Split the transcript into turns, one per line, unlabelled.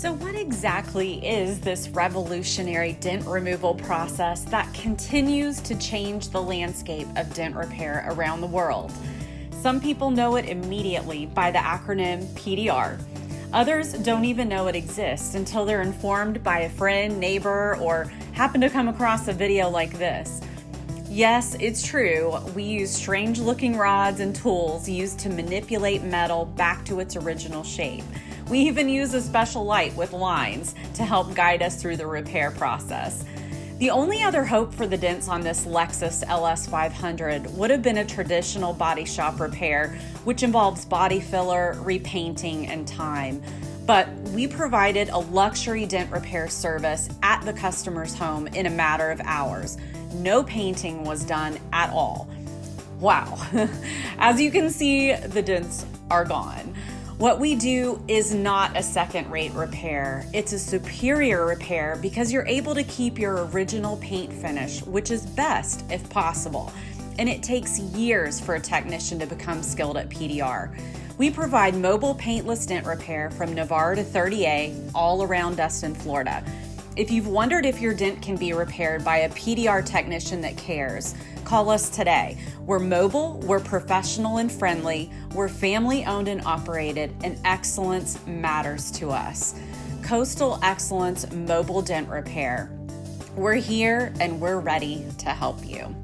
So what exactly is this revolutionary dent removal process that continues to change the landscape of dent repair around the world? Some people know it immediately by the acronym PDR. Others don't even know it exists until they're informed by a friend, neighbor, or happen to come across a video like this. Yes, it's true. We use strange-looking rods and tools used to manipulate metal back to its original shape. We even use a special light with lines to help guide us through the repair process. The only other hope for the dents on this Lexus LS 500 would have been a traditional body shop repair, which involves body filler, repainting, and time. But we provided a luxury dent repair service at the customer's home in a matter of hours. No painting was done at all. Wow. As you can see, the dents are gone. What we do is not a second-rate repair. It's a superior repair because you're able to keep your original paint finish, which is best if possible. And it takes years for a technician to become skilled at PDR. We provide mobile paintless dent repair from Navarre to 30A all around Destin, Florida. If you've wondered if your dent can be repaired by a PDR technician that cares, call us today. We're mobile, we're professional and friendly, we're family owned and operated, and excellence matters to us. Coastal Excellence Mobile Dent Repair. We're here and we're ready to help you.